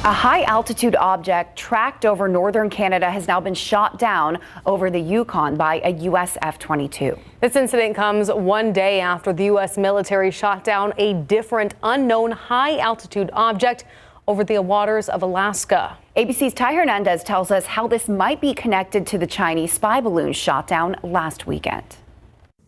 A high-altitude object tracked over northern Canada has now been shot down over the Yukon by a U.S. F-22. This incident comes one day after the U.S. military shot down a different unknown high-altitude object over the waters of Alaska. ABC's Ty Hernandez tells us how this might be connected to the Chinese spy balloon shot down last weekend.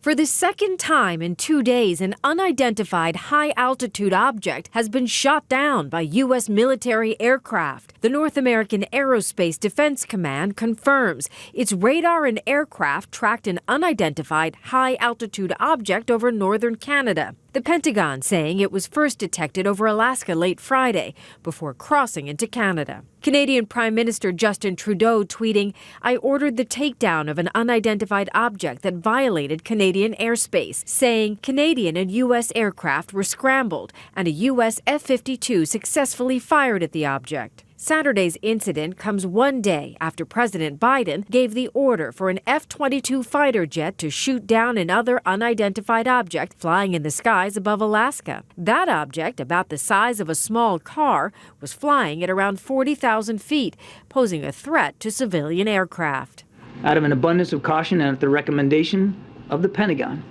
For the second time in 2 days, an unidentified high-altitude object has been shot down by U.S. military aircraft. The North American Aerospace Defense Command confirms its radar and aircraft tracked an unidentified high-altitude object over northern Canada. The Pentagon saying it was first detected over Alaska late Friday before crossing into Canada. Canadian Prime Minister Justin Trudeau tweeting, "I ordered the takedown of an unidentified object that violated Canadian airspace," saying Canadian and U.S. aircraft were scrambled and a U.S. F-52 successfully fired at the object. Saturday's incident comes one day after President Biden gave the order for an F-22 fighter jet to shoot down another unidentified object flying in the skies above Alaska. That object, about the size of a small car, was flying at around 40,000 feet, posing a threat to civilian aircraft. Out of an abundance of caution and at the recommendation of the Pentagon,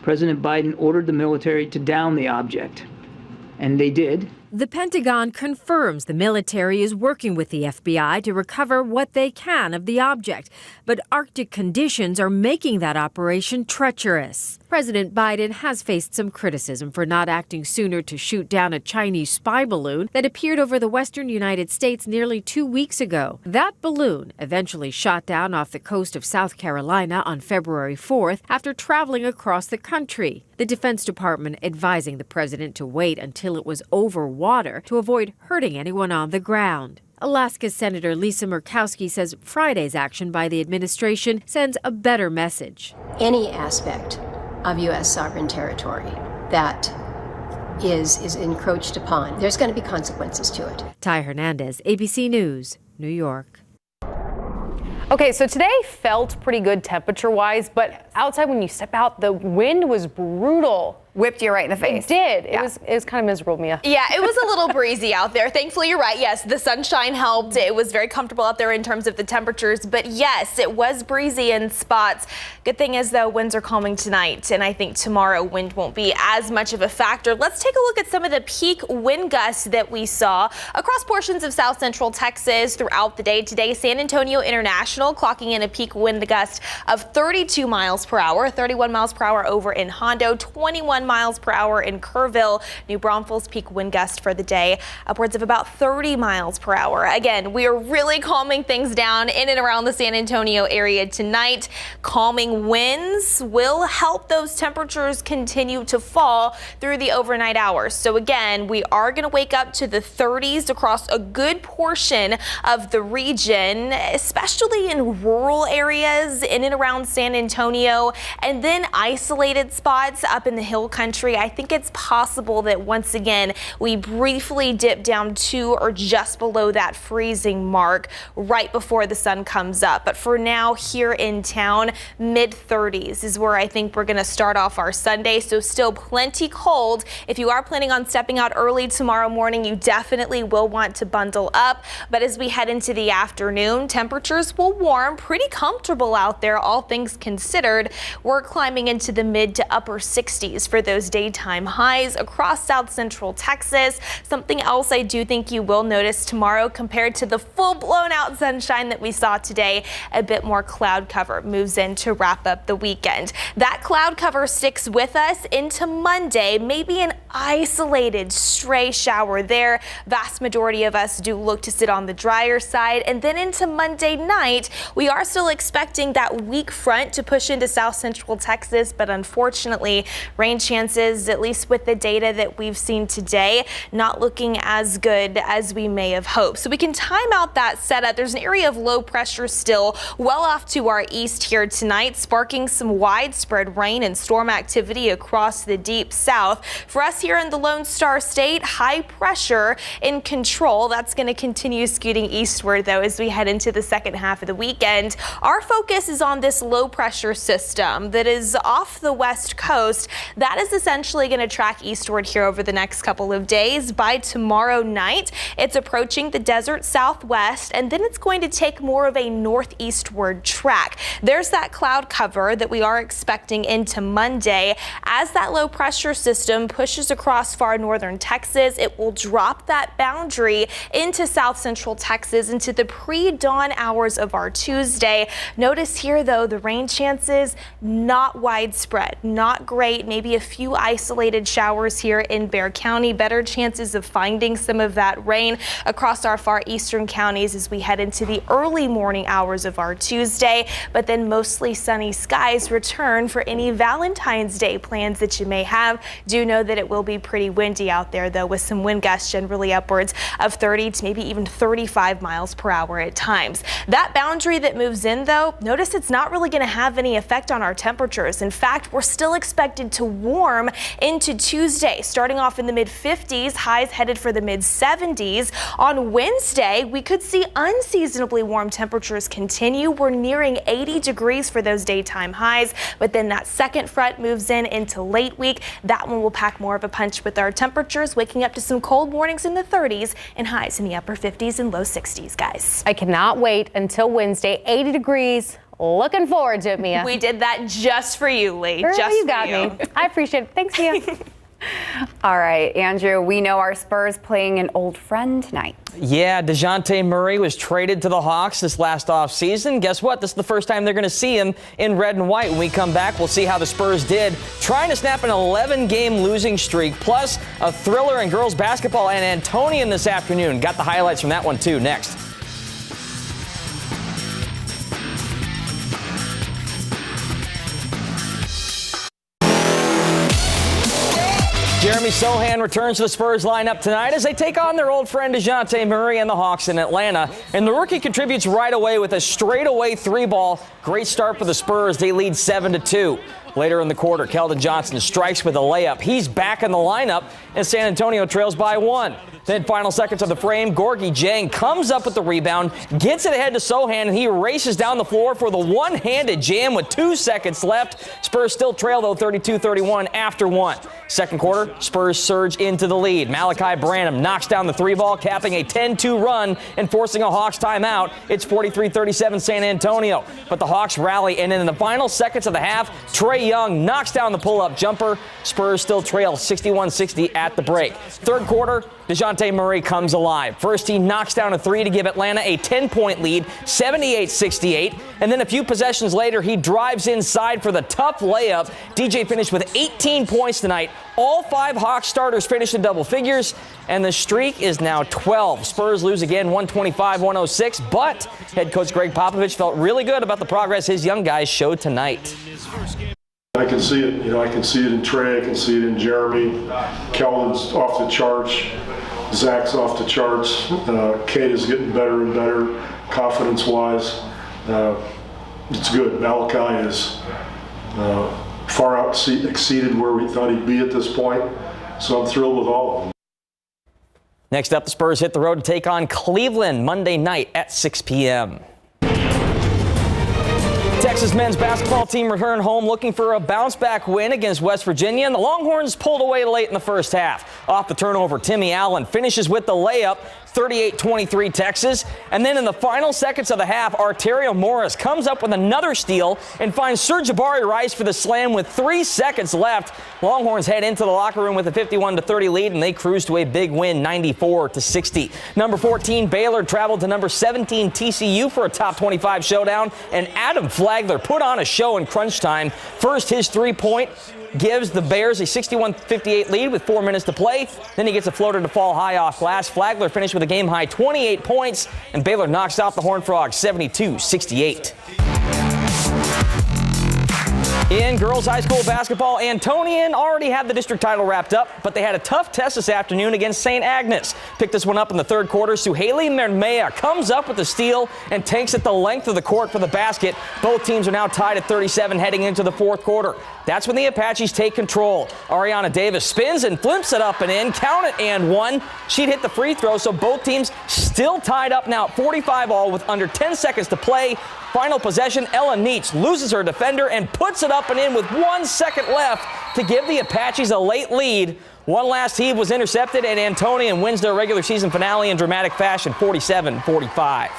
President Biden ordered the military to down the object, and they did. The Pentagon confirms the military is working with the FBI to recover what they can of the object, but Arctic conditions are making that operation treacherous. President Biden has faced some criticism for not acting sooner to shoot down a Chinese spy balloon that appeared over the western United States nearly 2 weeks ago. That balloon eventually shot down off the coast of South Carolina on February 4th after traveling across the country. The Defense Department advising the president to wait until it was over water to avoid hurting anyone on the ground. Alaska's Senator Lisa Murkowski says Friday's action by the administration sends a better message. Any aspect of U.S. sovereign territory that is encroached upon, there's going to be consequences to it. Ty Hernandez, ABC News, New York. Okay, so today felt pretty good temperature-wise, but outside when you step out, the wind was brutal. Whipped you right in the face. It did. Yeah. It was kind of miserable, Mia. Yeah, it was a little breezy out there. Thankfully, you're right. Yes, the sunshine helped. It was very comfortable out there in terms of the temperatures. But yes, it was breezy in spots. Good thing is, though, winds are calming tonight. And I think tomorrow wind won't be as much of a factor. Let's take a look at some of the peak wind gusts that we saw across portions of south central Texas throughout the day. Today, San Antonio International clocking in a peak wind gust of 32 miles per hour, 31 miles per hour over in Hondo, 21 miles per hour in Kerrville. New Braunfels peak wind gust for the day, upwards of about 30 miles per hour. Again, we are really calming things down in and around the San Antonio area tonight. Calming winds will help those temperatures continue to fall through the overnight hours. So again, we are going to wake up to the 30s across a good portion of the region, especially in rural areas in and around San Antonio, and then isolated spots up in the hill country. I think it's possible that once again we briefly dip down to or just below that freezing mark right before the sun comes up. But for now, here in town, mid-30s is where I think we're going to start off our Sunday. So still plenty cold. If you are planning on stepping out early tomorrow morning, you definitely will want to bundle up. But as we head into the afternoon, temperatures will warm, pretty comfortable out there, all things considered. We're climbing into the mid to upper 60s for those daytime highs across south central Texas. Something else I do think you will notice tomorrow compared to the full blown out sunshine that we saw today, a bit more cloud cover moves in to wrap up the weekend. That cloud cover sticks with us into Monday, maybe an isolated stray shower there. Vast majority of us do look to sit on the drier side, and then into Monday night, we are still expecting that weak front to push into south central Texas, but unfortunately, rain chances, at least with the data that we've seen today, not looking as good as we may have hoped. So we can time out that setup. There's an area of low pressure still well off to our east here tonight, sparking some widespread rain and storm activity across the deep south. For us here in the Lone Star State, high pressure in control. That's going to continue scooting eastward, though, as we head into the second half of the weekend. Our focus is on this low pressure system that is off the west coast. That is essentially going to track eastward here over the next couple of days. By tomorrow night, it's approaching the desert southwest, and then it's going to take more of a northeastward track. There's that cloud cover that we are expecting into Monday. As that low pressure system pushes across far northern Texas, it will drop that boundary into south central Texas into the pre-dawn hours of our Tuesday. Notice here, though, the rain chances not widespread, not great. Maybe a few isolated showers here in Bexar County. Better chances of finding some of that rain across our far eastern counties as we head into the early morning hours of our Tuesday. But then mostly sunny skies return for any Valentine's Day plans that you may have. Do know that it will be pretty windy out there, though, with some wind gusts generally upwards of 30 to maybe even 35 miles per hour at times. That boundary that moves in, though, notice it's not really going to have any effect on our temperatures. In fact, we're still expected to warm into Tuesday, starting off in the mid-50s, highs headed for the mid-70s. On Wednesday, we could see unseasonably warm temperatures continue. We're nearing 80 degrees for those daytime highs, but then that second front moves in into late week. That one will pack more of a punch with our temperatures, waking up to some cold mornings in the 30s and highs in the upper 50s and low 60s, guys. I cannot wait until Wednesday, 80 degrees. Looking forward to it, Mia. We did that just for you, Lee. Girl, just you for got me. I appreciate it. Thanks, Mia. All right, Andrew, we know our Spurs playing an old friend tonight. Yeah, DeJounte Murray was traded to the Hawks this last offseason. Guess what? This is the first time they're going to see him in red and white. When we come back, we'll see how the Spurs did, trying to snap an 11-game losing streak, plus a thriller in girls basketball and Antonian this afternoon. Got the highlights from that one, too, next. Jeremy Sohan returns to the Spurs lineup tonight as they take on their old friend DeJounte Murray and the Hawks in Atlanta. And the rookie contributes right away with a straightaway three-ball. Great start for the Spurs. They lead 7-2. Later in the quarter, Keldon Johnson strikes with a layup. He's back in the lineup, and San Antonio trails by 1. Then final seconds of the frame, Gorgie Jang comes up with the rebound, gets it ahead to Sohan, and he races down the floor for the one-handed jam with 2 seconds left. Spurs still trail, though, 32-31 after 1. Second quarter, Spurs surge into the lead. Malachi Branham knocks down the three-ball, capping a 10-2 run and forcing a Hawks timeout. It's 43-37 San Antonio. But the Hawks rally, and in the final seconds of the half, Trae Young knocks down the pull-up jumper. Spurs still trail 61-60 at the break. Third quarter, DeJounte Murray comes alive. First, he knocks down a three to give Atlanta a 10-point lead, 78-68. And then a few possessions later, he drives inside for the tough layup. DJ finished with 18 points tonight. All 5 Hawks starters finished in double figures, and the streak is now 12. Spurs lose again, 125-106, but head coach Greg Popovich felt really good about the progress his young guys showed tonight. I can see it. I can see it in Trae. I can see it in Jeremy. Keldon's off the charts. Zach's off the charts. Kate is getting better and better, confidence-wise. It's good. Malachi is far exceeded where we thought he'd be at this point. So I'm thrilled with all of them. Next up, the Spurs hit the road to take on Cleveland Monday night at 6 p.m. Texas men's basketball team returned home looking for a bounce-back win against West Virginia, and the Longhorns pulled away late in the first half. Off the turnover, Timmy Allen finishes with the layup, 38-23 Texas. And then in the final seconds of the half, Arterio Morris comes up with another steal and finds Sir'Jabari Rice for the slam with 3 seconds left. Longhorns head into the locker room with a 51-30 lead, and they cruise to a big win, 94-60. Number 14 Baylor traveled to number 17 TCU for a top 25 showdown, and Adam Flagler put on a show in crunch time. First, his three-point gives the Bears a 61-58 lead with 4 minutes to play. Then he gets a floater to fall high off glass. Flagler finished with a game-high 28 points, and Baylor knocks out the Horned Frogs 72-68. In girls high school basketball, Antonian already had the district title wrapped up, but they had a tough test this afternoon against St. Agnes. Picked this one up in the third quarter. Suhaili Mermea comes up with the steal and takes it the length of the court for the basket. Both teams are now tied at 37 heading into the fourth quarter. That's when the Apaches take control. Ariana Davis spins and flips it up and in. Count it and one. She'd hit the free throw, so both teams still tied up now at 45 all with under 10 seconds to play. Final possession, Ella Neitz loses her defender and puts it up and in with 1 second left to give the Apaches a late lead. One last heave was intercepted, and Antonian wins their regular season finale in dramatic fashion, 47-45.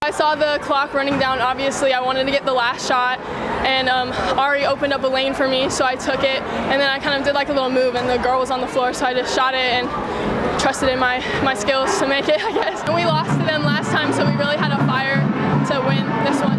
I saw the clock running down. Obviously, I wanted to get the last shot, and Ari opened up a lane for me, so I took it, and then I kind of did like a little move, and the girl was on the floor, so I just shot it and trusted in my skills to make it, I guess. We lost to them last time, so we really had a fire to win this one.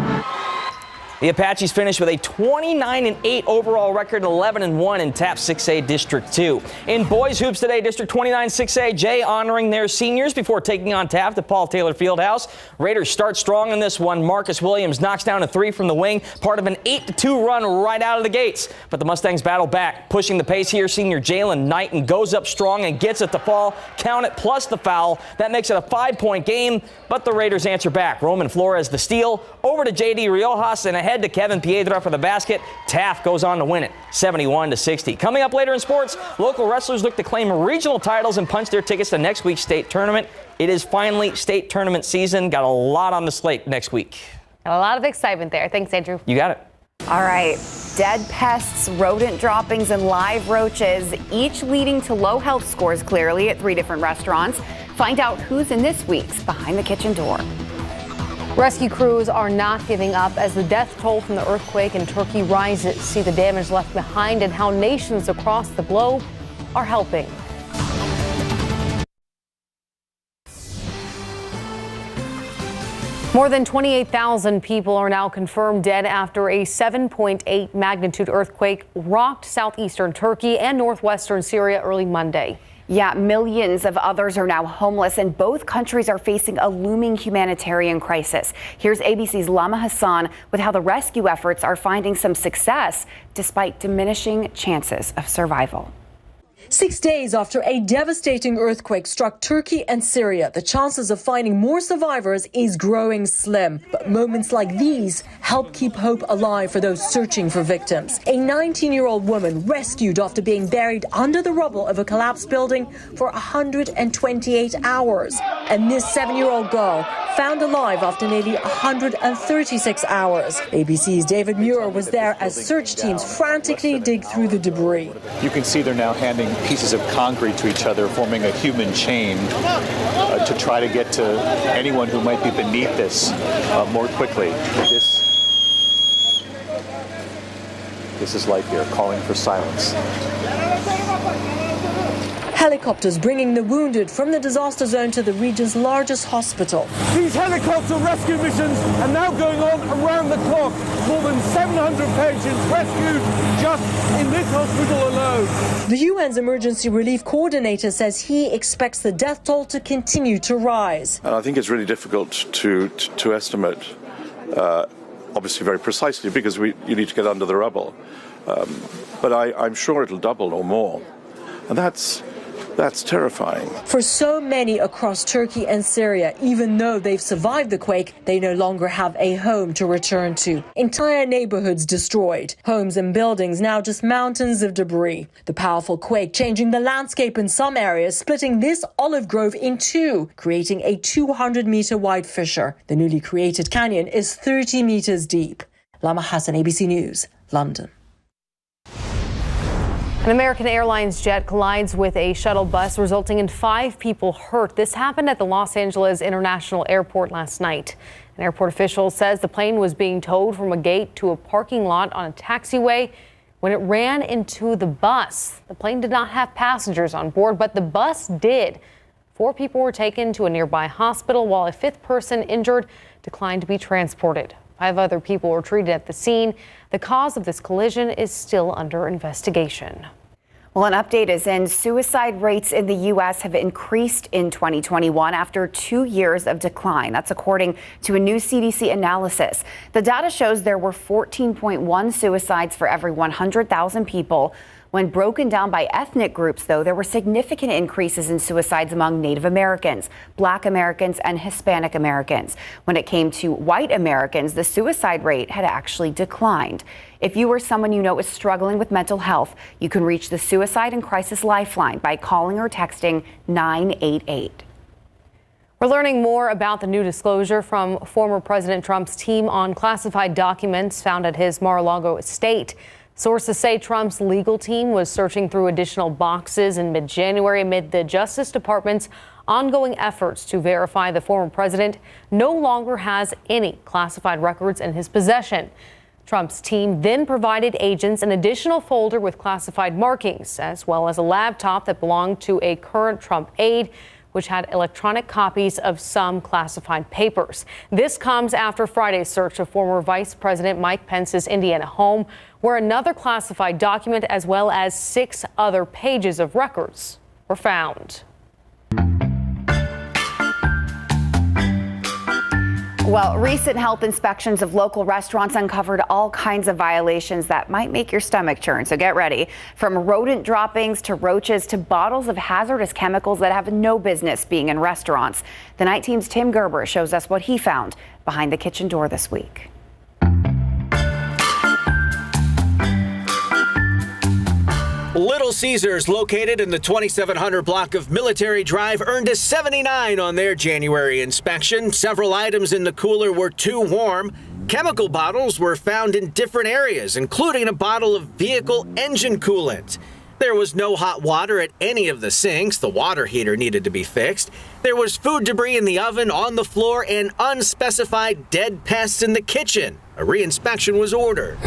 The Apaches finished with a 29-8 overall record, 11-1 in TAP 6A District 2. In boys hoops today, District 29 6A, Jay honoring their seniors before taking on Taft at Paul Taylor Fieldhouse. Raiders start strong in this one. Marcus Williams knocks down a three from the wing, part of an 8-2 run right out of the gates. But the Mustangs battle back, pushing the pace here. Senior Jalen Knighton goes up strong and gets it to fall. Count it plus the foul. That makes it a 5-point game, but the Raiders answer back. Roman Flores the steal, over to J.D. Riojas, and ahead to Kevin Piedra for the basket. Taft goes on to win it, 71-60. Coming up later in sports, local wrestlers look to claim regional titles and punch their tickets to next week's state tournament. It is finally state tournament season. Got a lot on the slate next week. Got a lot of excitement there. Thanks, Andrew. You got it. All right. Dead pests, rodent droppings, and live roaches, each leading to low health scores clearly at 3 different restaurants. Find out who's in this week's Behind the Kitchen Door. Rescue crews are not giving up as the death toll from the earthquake in Turkey rises. See the damage left behind and how nations across the globe are helping. More than 28,000 people are now confirmed dead after a 7.8 magnitude earthquake rocked southeastern Turkey and northwestern Syria early Monday. Yeah, millions of others are now homeless, and both countries are facing a looming humanitarian crisis. Here's ABC's Lama Hassan with how the rescue efforts are finding some success despite diminishing chances of survival. 6 days after a devastating earthquake struck Turkey and Syria, the chances of finding more survivors is growing slim. But moments like these help keep hope alive for those searching for victims. A 19-year-old woman rescued after being buried under the rubble of a collapsed building for 128 hours. And this 7-year-old girl found alive after nearly 136 hours. ABC's David Muir was there as search teams frantically dig through the debris. You can see they're now handing pieces of concrete to each other, forming a human chain to try to get to anyone who might be beneath this more quickly. This is life here, calling for silence. Helicopters bringing the wounded from the disaster zone to the region's largest hospital. These helicopter rescue missions are now going on around the clock. More than 700 patients rescued just in this hospital alone. The UN's emergency relief coordinator says he expects the death toll to continue to rise. And I think it's really difficult to estimate, obviously very precisely, because you need to get under the rubble. But I'm sure it'll double or more. And that's terrifying. For so many across Turkey and Syria, even though they've survived the quake, they no longer have a home to return to. Entire neighborhoods destroyed. Homes and buildings now just mountains of debris. The powerful quake changing the landscape in some areas, splitting this olive grove in two, creating a 200-meter wide fissure. The newly created canyon is 30 meters deep. Lama Hassan, ABC News, London. An American Airlines jet collides with a shuttle bus, resulting in 5 people hurt. This happened at the Los Angeles International Airport last night. An airport official says the plane was being towed from a gate to a parking lot on a taxiway when it ran into the bus. The plane did not have passengers on board, but the bus did. 4 people were taken to a nearby hospital, while a 5th person injured declined to be transported. 5 other people were treated at the scene. The cause of this collision is still under investigation. Well, an update is in. Suicide rates in the U.S. have increased in 2021 after 2 years of decline. That's according to a new CDC analysis. The data shows there were 14.1 suicides for every 100,000 people, When broken down by ethnic groups, though, there were significant increases in suicides among Native Americans, Black Americans, and Hispanic Americans. When it came to white Americans, the suicide rate had actually declined. If you or someone you know is struggling with mental health, you can reach the Suicide and Crisis Lifeline by calling or texting 988. We're learning more about the new disclosure from former President Trump's team on classified documents found at his Mar-a-Lago estate. Sources say Trump's legal team was searching through additional boxes in mid-January amid the Justice Department's ongoing efforts to verify the former president no longer has any classified records in his possession. Trump's team then provided agents an additional folder with classified markings, as well as a laptop that belonged to a current Trump aide, which had electronic copies of some classified papers. This comes after Friday's search of former Vice President Mike Pence's Indiana home, where another classified document as well as 6 other pages of records were found. Well, recent health inspections of local restaurants uncovered all kinds of violations that might make your stomach churn. So get ready. From rodent droppings to roaches to bottles of hazardous chemicals that have no business being in restaurants. The Night Team's Tim Gerber shows us what he found behind the kitchen door this week. Little Caesars, located in the 2700 block of Military Drive, earned a 79 on their January inspection. Several items in the cooler were too warm. Chemical bottles were found in different areas, including a bottle of vehicle engine coolant. There was no hot water at any of the sinks. The water heater needed to be fixed. There was food debris in the oven, on the floor, and unspecified dead pests in the kitchen. A reinspection was ordered.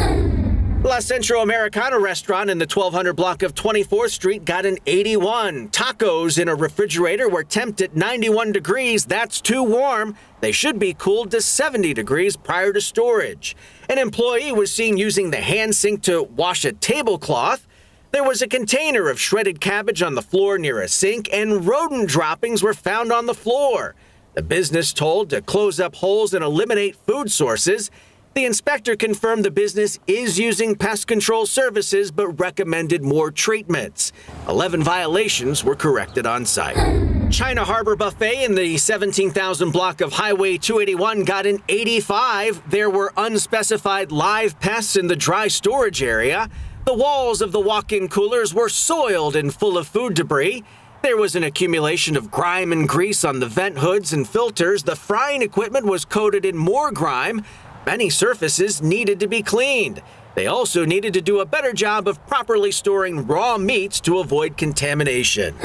La Centro Americana restaurant in the 1200 block of 24th Street got an 81. Tacos in a refrigerator were temped at 91 degrees. That's too warm. They should be cooled to 70 degrees prior to storage. An employee was seen using the hand sink to wash a tablecloth. There was a container of shredded cabbage on the floor near a sink, and rodent droppings were found on the floor. The business told to close up holes and eliminate food sources. The inspector confirmed the business is using pest control services but recommended more treatments. 11 violations were corrected on site. China Harbor Buffet in the 17,000 block of Highway 281 got an 85. There were unspecified live pests in the dry storage area. The walls of the walk-in coolers were soiled and full of food debris. There was an accumulation of grime and grease on the vent hoods and filters. The frying equipment was coated in more grime. Many surfaces needed to be cleaned. They also needed to do a better job of properly storing raw meats to avoid contamination.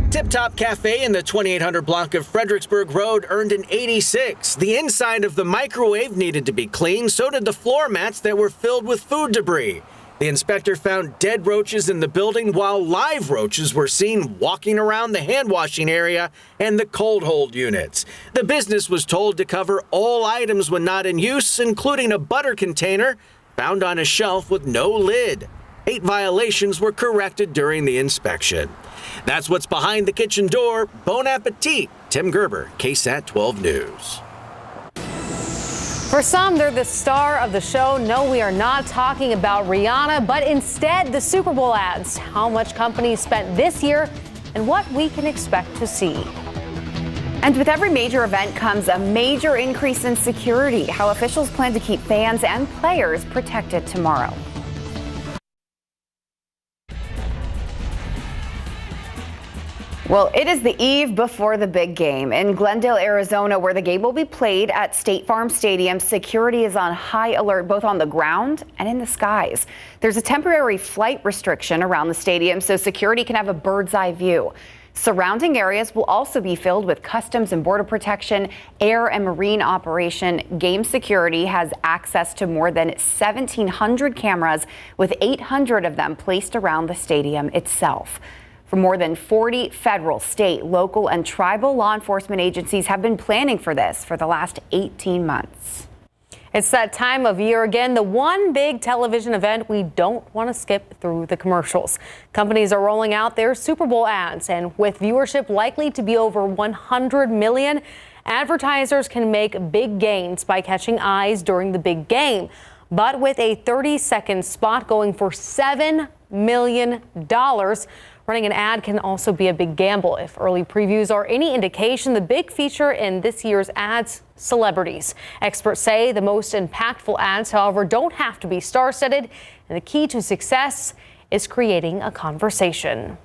Tip Top Cafe in the 2800 block of Fredericksburg Road earned an 86. The inside of the microwave needed to be cleaned, so did the floor mats that were filled with food debris. The inspector found dead roaches in the building, while live roaches were seen walking around the hand washing area and the cold hold units. The business was told to cover all items when not in use, including a butter container found on a shelf with no lid. 8 violations were corrected during the inspection. That's what's behind the kitchen door. Bon appetit. Tim Gerber, KSAT 12 News. For some, they're the star of the show. No, we are not talking about Rihanna, but instead the Super Bowl ads. How much companies spent this year and what we can expect to see. And with every major event comes a major increase in security. How officials plan to keep fans and players protected tomorrow. Well, it is the eve before the big game. In Glendale, Arizona, where the game will be played at State Farm Stadium, security is on high alert both on the ground and in the skies. There's a temporary flight restriction around the stadium so security can have a bird's eye view. Surrounding areas will also be filled with Customs and Border Protection, air and marine operation. Game security has access to more than 1,700 cameras, with 800 of them placed around the stadium itself. For more than 40 federal, state, local, and tribal law enforcement agencies have been planning for this for the last 18 months. It's that time of year again, the one big television event we don't want to skip through the commercials. Companies are rolling out their Super Bowl ads, and with viewership likely to be over 100 million, advertisers can make big gains by catching eyes during the big game. But with a 30-second spot going for $7 million. Running an ad can also be a big gamble. If early previews are any indication, the big feature in this year's ads, celebrities. Experts say the most impactful ads, however, don't have to be star-studded, and the key to success is creating a conversation.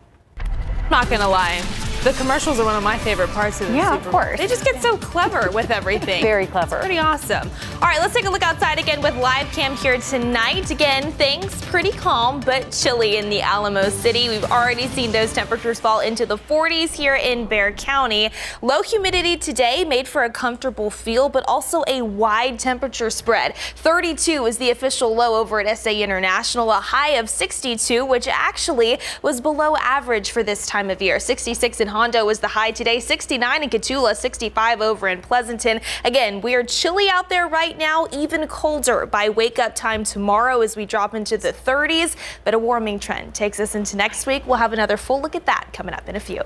Not gonna lie, the commercials are one of my favorite parts of the Super Bowl. Of course. They just get so clever with everything. Very clever. It's pretty awesome. All right, let's take a look outside again with live cam here tonight. Again, things pretty calm but chilly in the Alamo City. We've already seen those temperatures fall into the 40s here in Bexar County. Low humidity today made for a comfortable feel, but also a wide temperature spread. 32 is the official low over at SA International, a high of 62, which actually was below average for this time of year. 66 in Hondo was the high today, 69 in Cotulla, 65 over in Pleasanton. Again, we are chilly out there right now, even colder by wake up time tomorrow as we drop into the 30s, but a warming trend takes us into next week. We'll have another full look at that coming up in a few.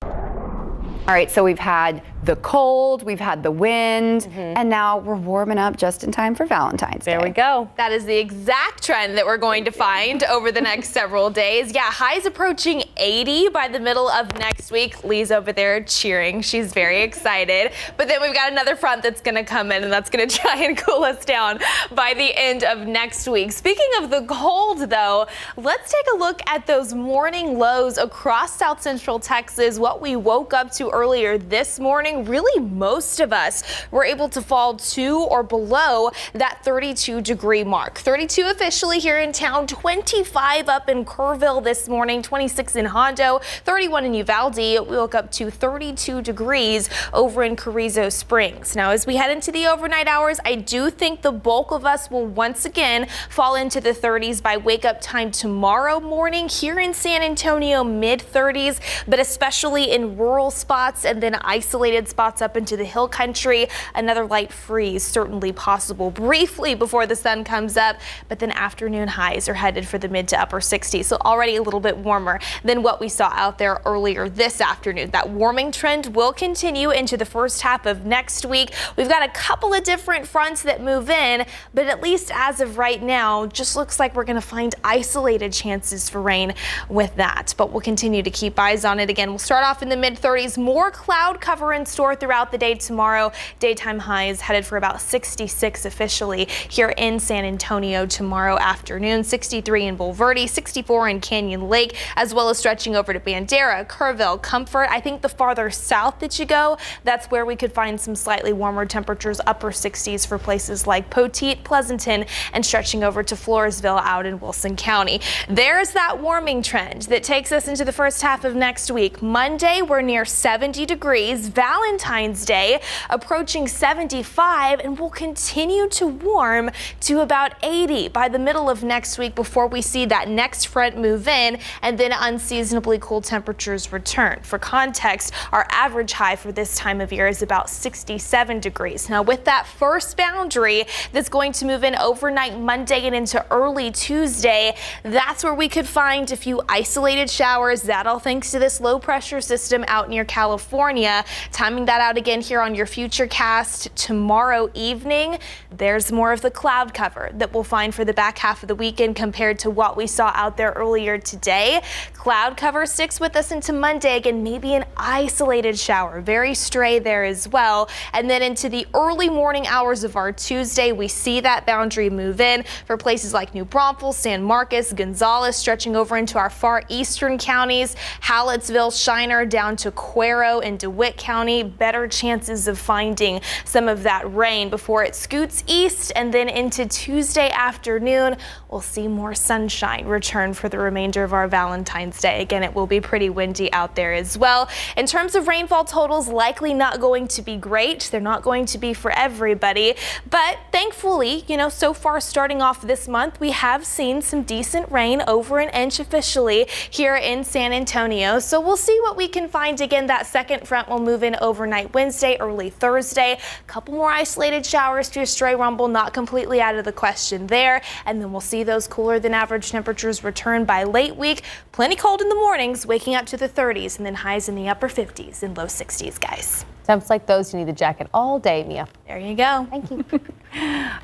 All right, so we've had the cold, we've had the wind, and now we're warming up just in time for Valentine's Day. There we go. That is the exact trend that we're going to find over the next several days. Yeah, highs approaching 80 by the middle of next week. Lee's over there cheering. She's very excited. But then we've got another front that's going to come in, and that's going to try and cool us down by the end of next week. Speaking of the cold, though, let's take a look at those morning lows across South Central Texas, what we woke up to earlier this morning. Really, most of us were able to fall to or below that 32-degree mark. 32 officially here in town, 25 up in Kerrville this morning, 26 in Hondo, 31 in Uvalde. We woke up to 32 degrees over in Carrizo Springs. Now, as we head into the overnight hours, I do think the bulk of us will once again fall into the 30s by wake up time tomorrow morning. Here in San Antonio, mid-30s, but especially in rural spots and then isolated spots up into the hill country. Another light freeze certainly possible briefly before the sun comes up, but then afternoon highs are headed for the mid to upper 60s, so already a little bit warmer than what we saw out there earlier this afternoon. That warming trend will continue into the first half of next week. We've got a couple of different fronts that move in, but at least as of right now, just looks like we're going to find isolated chances for rain with that, but we'll continue to keep eyes on it. Again, we'll start off in the mid 30s, more cloud cover in store throughout the day tomorrow. Daytime highs headed for about 66 officially here in San Antonio tomorrow afternoon, 63 in Bulverde, 64 in Canyon Lake, as well as stretching over to Bandera, Kerrville, Comfort. I think the farther south that you go, that's where we could find some slightly warmer temperatures, upper 60s for places like Poteet, Pleasanton, and stretching over to Floresville out in Wilson County. There's that warming trend that takes us into the first half of next week. Monday, we're near 70 degrees. Valentine's Day approaching 75, and we'll continue to warm to about 80 by the middle of next week before we see that next front move in and then unseasonably cool temperatures return. For context, our average high for this time of year is about 67 degrees. Now, with that first boundary that's going to move in overnight Monday and into early Tuesday, that's where we could find a few isolated showers. That all thanks to this low pressure system out near California. Timing that out again here on your Futurecast tomorrow evening. There's more of the cloud cover that we'll find for the back half of the weekend compared to what we saw out there earlier today. Cloud cover sticks with us into Monday again, maybe an isolated shower, very stray there as well. And then into the early morning hours of our Tuesday, we see that boundary move in for places like New Braunfels, San Marcos, Gonzales, stretching over into our far eastern counties, Hallettsville, Shiner, down to Cuero and DeWitt County. Better chances of finding some of that rain before it scoots east, and then into Tuesday afternoon, we'll see more sunshine return for the remainder of our Valentine's Day. Again, it will be pretty windy out there as well. In terms of rainfall totals, likely not going to be great. They're not going to be for everybody, but thankfully, so far starting off this month, we have seen some decent rain, over an inch officially here in San Antonio. So we'll see what we can find. Again, that second front will move in overnight Wednesday, early Thursday. A couple more isolated showers to a stray rumble, not completely out of the question there. And then we'll see those cooler than average temperatures return by late week. Plenty cold in the mornings, waking up to the 30s, and then highs in the upper 50s and low 60s, guys. Temps like those, you need the jacket all day, Mia. There you go. Thank you.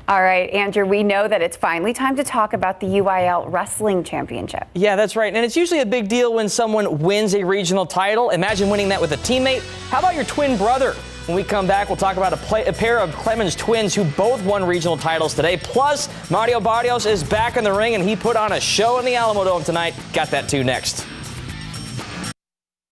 All right, Andrew, we know that it's finally time to talk about the UIL Wrestling Championship. Yeah, that's right. And it's usually a big deal when someone wins a regional title. Imagine winning that with a teammate. How about your twin brother? When we come back, we'll talk about a pair of Clemens twins who both won regional titles today. Plus, Mario Barrios is back in the ring, and he put on a show in the Alamo Dome tonight. Got that too next.